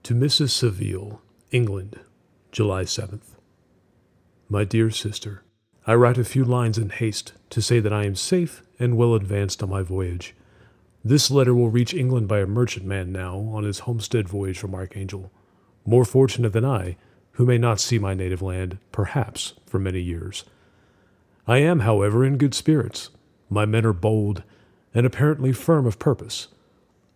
To Mrs. Seville, England, July 7th. My dear sister, I write a few lines in haste to say that I am safe and well advanced on my voyage. This letter will reach England by a merchantman now on his homestead voyage from Archangel, more fortunate than I, who may not see my native land, perhaps, for many years. I am, however, in good spirits. My men are bold and apparently firm of purpose.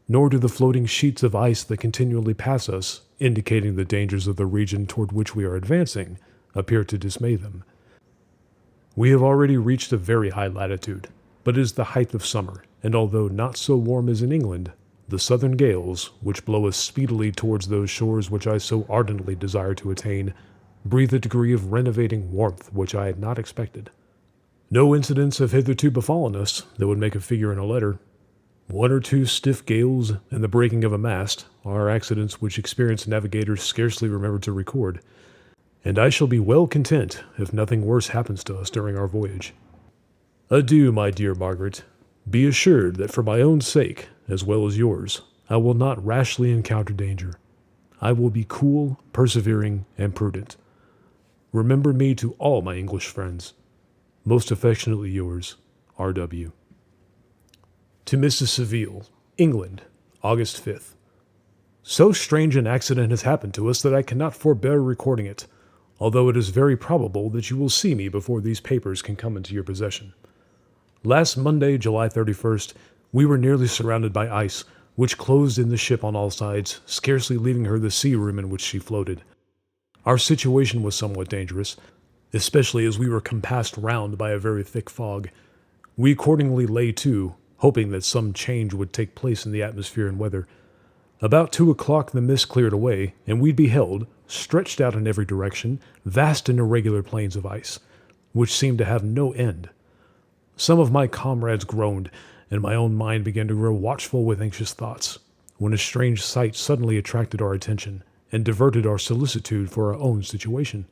Nor do the floating sheets of ice that continually pass us, indicating the dangers of the region toward which we are advancing, appear to dismay them. We have already reached a very high latitude, but it is the height of summer, and although not so warm as in England, the southern gales, which blow us speedily towards those shores which I so ardently desire to attain, breathe a degree of renovating warmth which I had not expected. No incidents have hitherto befallen us that would make a figure in a letter. One or two stiff gales and the breaking of a mast are accidents which experienced navigators scarcely remember to record, and I shall be well content if nothing worse happens to us during our voyage. Adieu, my dear Margaret. Be assured that for my own sake, as well as yours, I will not rashly encounter danger. I will be cool, persevering, and prudent. Remember me to all my English friends. Most affectionately yours, R.W. To Mrs. Seville, England, August 5th. So strange an accident has happened to us that I cannot forbear recording it, although it is very probable that you will see me before these papers can come into your possession. Last Monday, July 31st, we were nearly surrounded by ice, which closed in the ship on all sides, scarcely leaving her the sea room in which she floated. Our situation was somewhat dangerous, especially as we were compassed round by a very thick fog. We accordingly lay to, hoping that some change would take place in the atmosphere and weather. About 2 o'clock the mist cleared away, and we beheld, stretched out in every direction, vast and irregular plains of ice, which seemed to have no end. Some of my comrades groaned, and my own mind began to grow watchful with anxious thoughts, when a strange sight suddenly attracted our attention, and diverted our solicitude for our own situation.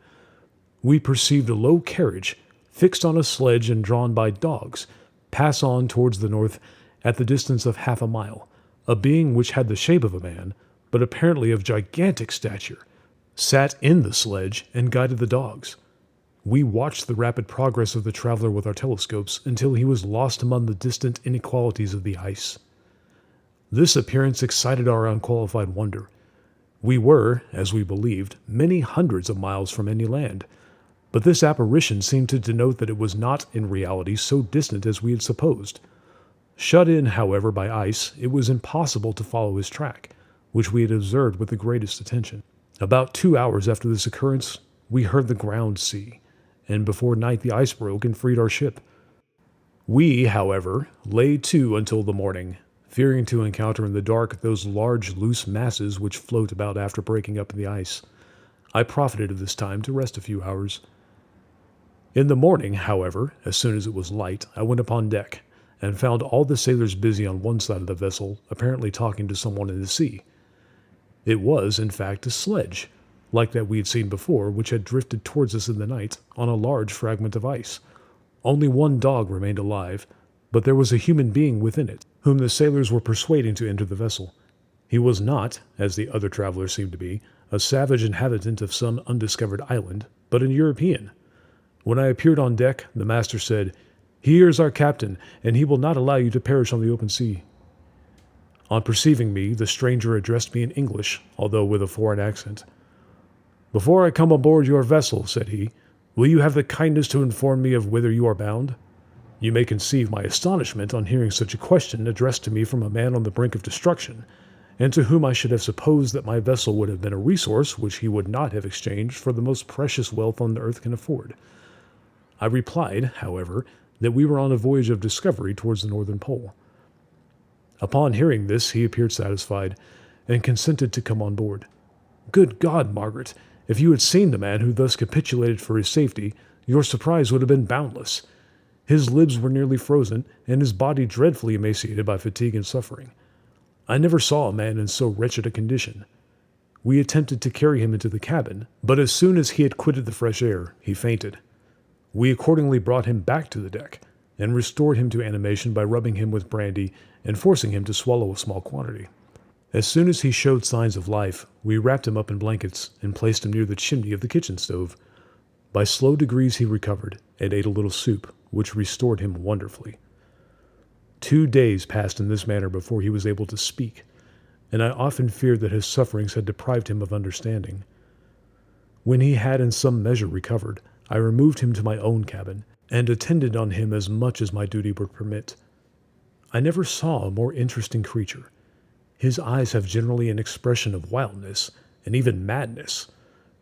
We perceived a low carriage, fixed on a sledge and drawn by dogs, pass on towards the north at the distance of half a mile. A being which had the shape of a man, but apparently of gigantic stature, sat in the sledge and guided the dogs. We watched the rapid progress of the traveler with our telescopes until he was lost among the distant inequalities of the ice. This appearance excited our unqualified wonder. We were, as we believed, many hundreds of miles from any land, but this apparition seemed to denote that it was not in reality so distant as we had supposed. Shut in, however, by ice, it was impossible to follow his track, which we had observed with the greatest attention. About 2 hours after this occurrence, we heard the ground sea, and before night the ice broke and freed our ship. We, however, lay to until the morning, fearing to encounter in the dark those large loose masses which float about after breaking up in the ice. I profited of this time to rest a few hours. In the morning, however, as soon as it was light, I went upon deck, and found all the sailors busy on one side of the vessel, apparently talking to someone in the sea. It was, in fact, a sledge, like that we had seen before, which had drifted towards us in the night on a large fragment of ice. Only one dog remained alive, but there was a human being within it, whom the sailors were persuading to enter the vessel. He was not, as the other travelers seemed to be, a savage inhabitant of some undiscovered island, but an European. When I appeared on deck, the master said, "Here is our captain, and he will not allow you to perish on the open sea." On perceiving me, the stranger addressed me in English, although with a foreign accent. "Before I come aboard your vessel," said he, "will you have the kindness to inform me of whither you are bound?" You may conceive my astonishment on hearing such a question addressed to me from a man on the brink of destruction, and to whom I should have supposed that my vessel would have been a resource which he would not have exchanged for the most precious wealth on earth can afford. I replied, however, that we were on a voyage of discovery towards the northern pole. Upon hearing this, he appeared satisfied, and consented to come on board. Good God, Margaret, if you had seen the man who thus capitulated for his safety, your surprise would have been boundless. His lips were nearly frozen, and his body dreadfully emaciated by fatigue and suffering. I never saw a man in so wretched a condition. We attempted to carry him into the cabin, but as soon as he had quitted the fresh air, he fainted. We accordingly brought him back to the deck, and restored him to animation by rubbing him with brandy and forcing him to swallow a small quantity. As soon as he showed signs of life, we wrapped him up in blankets and placed him near the chimney of the kitchen stove. By slow degrees he recovered and ate a little soup, which restored him wonderfully. 2 days passed in this manner before he was able to speak, and I often feared that his sufferings had deprived him of understanding. When he had in some measure recovered, I removed him to my own cabin, and attended on him as much as my duty would permit. I never saw a more interesting creature. His eyes have generally an expression of wildness, and even madness,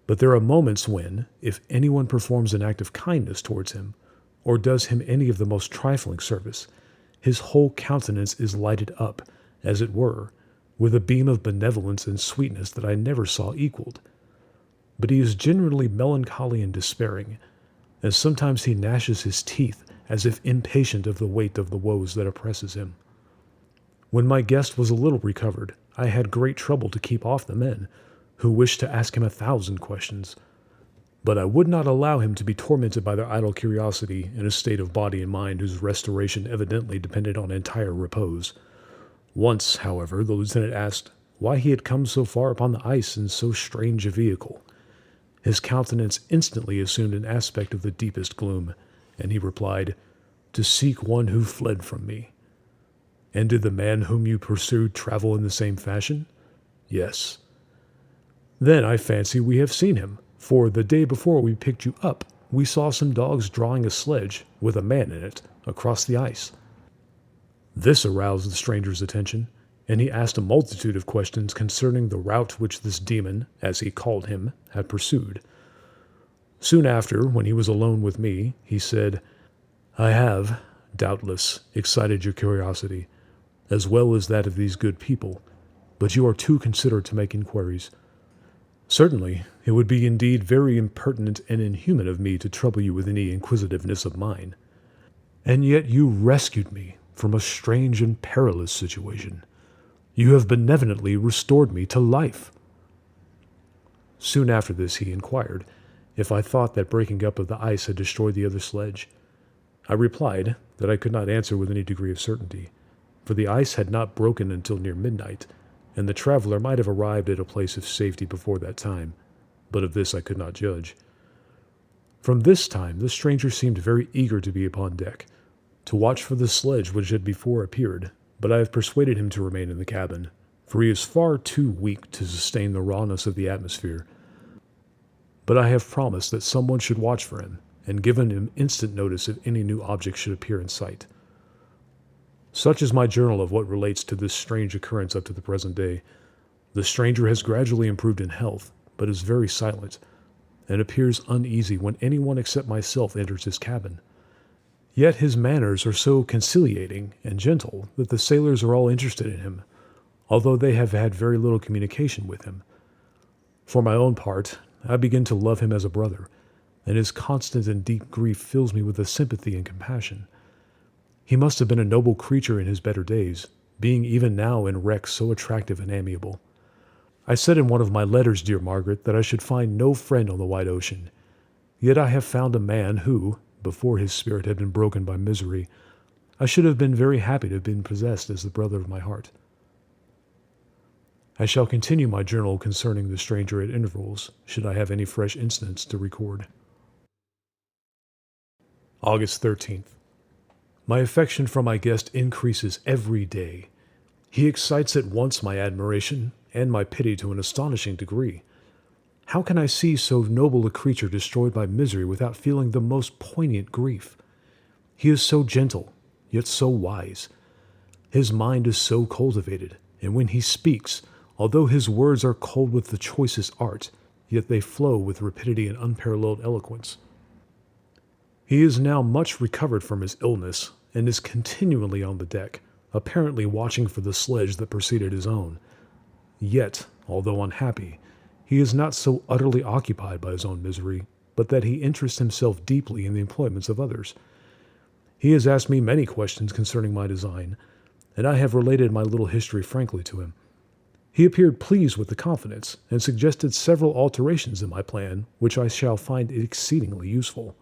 but there are moments when, if anyone performs an act of kindness towards him, or does him any of the most trifling service, his whole countenance is lighted up, as it were, with a beam of benevolence and sweetness that I never saw equaled. But he is generally melancholy and despairing, and sometimes he gnashes his teeth as if impatient of the weight of the woes that oppresses him. When my guest was a little recovered, I had great trouble to keep off the men, who wished to ask him 1,000 questions. But I would not allow him to be tormented by their idle curiosity in a state of body and mind whose restoration evidently depended on entire repose. Once, however, the lieutenant asked why he had come so far upon the ice in so strange a vehicle. His countenance instantly assumed an aspect of the deepest gloom, and he replied, "To seek one who fled from me." "And did the man whom you pursued travel in the same fashion?" "Yes." "Then I fancy we have seen him, for the day before we picked you up, we saw some dogs drawing a sledge, with a man in it, across the ice." This aroused the stranger's attention, and he asked a multitude of questions concerning the route which this demon, as he called him, had pursued. Soon after, when he was alone with me, he said, "I have, doubtless, excited your curiosity, as well as that of these good people, but you are too considerate to make inquiries. Certainly, it would be indeed very impertinent and inhuman of me to trouble you with any inquisitiveness of mine. And yet you rescued me from a strange and perilous situation. You have benevolently restored me to life." Soon after this he inquired if I thought that breaking up of the ice had destroyed the other sledge. I replied that I could not answer with any degree of certainty, for the ice had not broken until near midnight, and the traveler might have arrived at a place of safety before that time, but of this I could not judge. From this time the stranger seemed very eager to be upon deck, to watch for the sledge which had before appeared, but I have persuaded him to remain in the cabin, for he is far too weak to sustain the rawness of the atmosphere. But I have promised that someone should watch for him, and given him instant notice if any new object should appear in sight. Such is my journal of what relates to this strange occurrence up to the present day. The stranger has gradually improved in health, but is very silent, and appears uneasy when anyone except myself enters his cabin. Yet his manners are so conciliating and gentle that the sailors are all interested in him, although they have had very little communication with him. For my own part, I begin to love him as a brother, and his constant and deep grief fills me with a sympathy and compassion. He must have been a noble creature in his better days, being even now in wreck so attractive and amiable. I said in one of my letters, dear Margaret, that I should find no friend on the wide ocean. Yet I have found a man who, before his spirit had been broken by misery, I should have been very happy to have been possessed as the brother of my heart. I shall continue my journal concerning the stranger at intervals, should I have any fresh incidents to record. August 13th. My affection for my guest increases every day. He excites at once my admiration and my pity to an astonishing degree. How can I see so noble a creature destroyed by misery without feeling the most poignant grief? He is so gentle, yet so wise. His mind is so cultivated, and when he speaks, although his words are cold with the choicest art, yet they flow with rapidity and unparalleled eloquence. He is now much recovered from his illness, and is continually on the deck, apparently watching for the sledge that preceded his own. Yet, although unhappy, he is not so utterly occupied by his own misery, but that he interests himself deeply in the employments of others. He has asked me many questions concerning my design, and I have related my little history frankly to him. He appeared pleased with the confidence, and suggested several alterations in my plan, which I shall find exceedingly useful.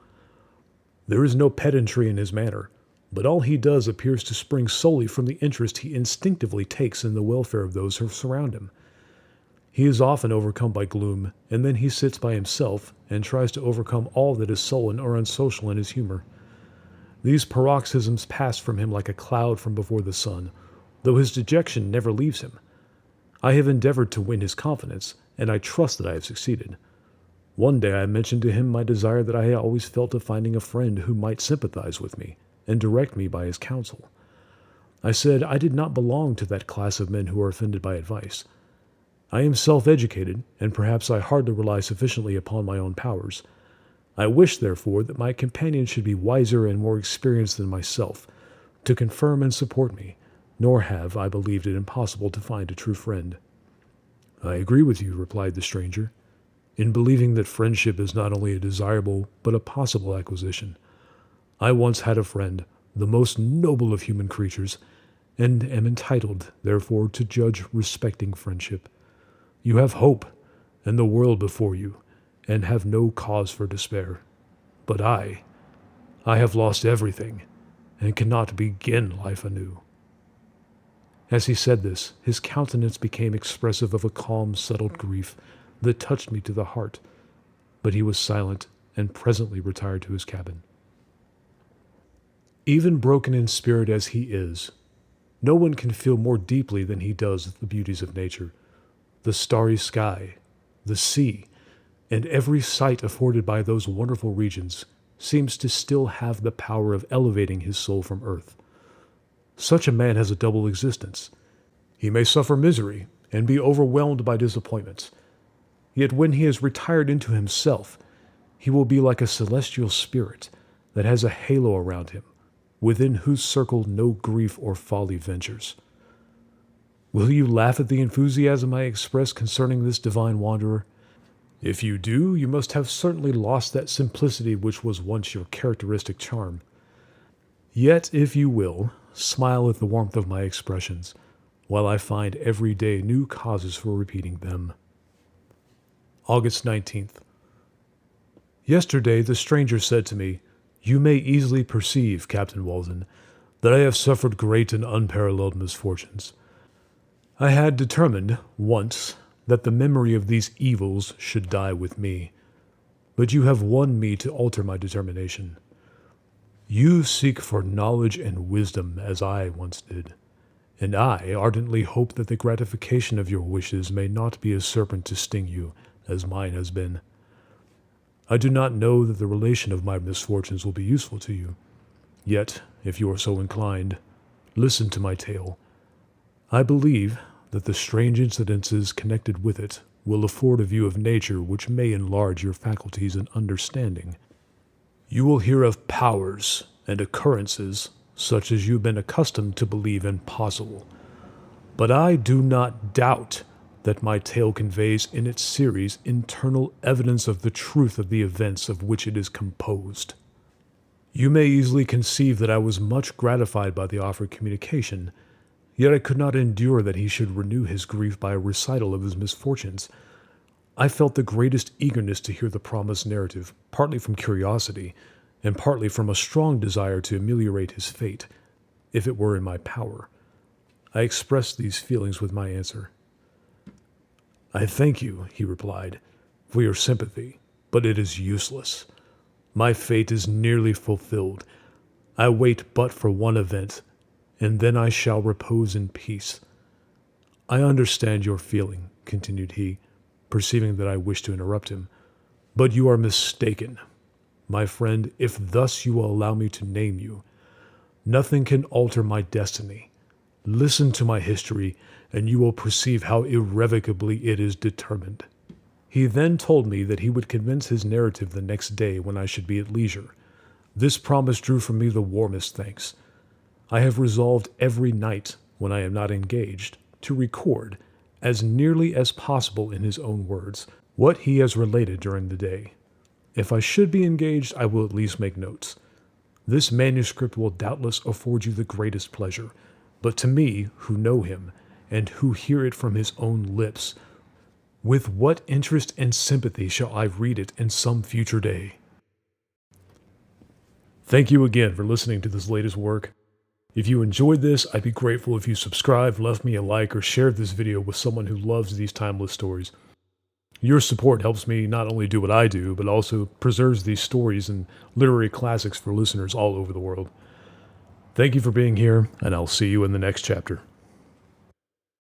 There is no pedantry in his manner, but all he does appears to spring solely from the interest he instinctively takes in the welfare of those who surround him. He is often overcome by gloom, and then he sits by himself and tries to overcome all that is sullen or unsocial in his humor. These paroxysms pass from him like a cloud from before the sun, though his dejection never leaves him. I have endeavored to win his confidence, and I trust that I have succeeded. One day I mentioned to him my desire that I had always felt of finding a friend who might sympathize with me and direct me by his counsel. I said I did not belong to that class of men who are offended by advice. I am self-educated, and perhaps I hardly rely sufficiently upon my own powers. I wish, therefore, that my companion should be wiser and more experienced than myself, to confirm and support me, nor have I believed it impossible to find a true friend. I agree with you, replied the stranger, in believing that friendship is not only a desirable but a possible acquisition. I once had a friend, the most noble of human creatures, and am entitled, therefore, to judge respecting friendship. You have hope and the world before you, and have no cause for despair. But I have lost everything, and cannot begin life anew. As he said this, his countenance became expressive of a calm, settled grief that touched me to the heart, but he was silent and presently retired to his cabin. Even broken in spirit as he is, no one can feel more deeply than he does the beauties of nature, the starry sky, the sea, and every sight afforded by those wonderful regions seems to still have the power of elevating his soul from earth. Such a man has a double existence. He may suffer misery and be overwhelmed by disappointments, yet when he has retired into himself, he will be like a celestial spirit that has a halo around him, within whose circle no grief or folly ventures. Will you laugh at the enthusiasm I express concerning this divine wanderer? If you do, you must have certainly lost that simplicity which was once your characteristic charm. Yet, if you will, smile at the warmth of my expressions, while I find every day new causes for repeating them. August 19th. Yesterday the stranger said to me, "You may easily perceive, Captain Walden, that I have suffered great and unparalleled misfortunes. I had determined, once, that the memory of these evils should die with me, but you have won me to alter my determination. You seek for knowledge and wisdom as I once did, and I ardently hope that the gratification of your wishes may not be a serpent to sting you, as mine has been. I do not know that the relation of my misfortunes will be useful to you, yet, if you are so inclined, listen to my tale. I believe that the strange incidences connected with it will afford a view of nature which may enlarge your faculties and understanding. You will hear of powers and occurrences such as you've been accustomed to believe impossible. But I do not doubt that my tale conveys in its series internal evidence of the truth of the events of which it is composed. You may easily conceive that I was much gratified by the offered communication, yet I could not endure that he should renew his grief by a recital of his misfortunes. I felt the greatest eagerness to hear the promised narrative, partly from curiosity, and partly from a strong desire to ameliorate his fate, if it were in my power. I expressed these feelings with my answer. "I thank you," he replied, "for your sympathy, but it is useless. My fate is nearly fulfilled. I wait but for one event, and then I shall repose in peace. I understand your feeling," continued he, perceiving that I wished to interrupt him, "but you are mistaken. My friend, if thus you will allow me to name you, nothing can alter my destiny. Listen to my history, and you will perceive how irrevocably it is determined." He then told me that he would commence his narrative the next day when I should be at leisure. This promise drew from me the warmest thanks. I have resolved every night, when I am not engaged, to record, as nearly as possible in his own words, what he has related during the day. If I should be engaged, I will at least make notes. This manuscript will doubtless afford you the greatest pleasure, but to me, who know him, and who hear it from his own lips, with what interest and sympathy shall I read it in some future day? Thank you again for listening to this latest work. If you enjoyed this, I'd be grateful if you subscribed, left me a like, or shared this video with someone who loves these timeless stories. Your support helps me not only do what I do, but also preserves these stories and literary classics for listeners all over the world. Thank you for being here, and I'll see you in the next chapter.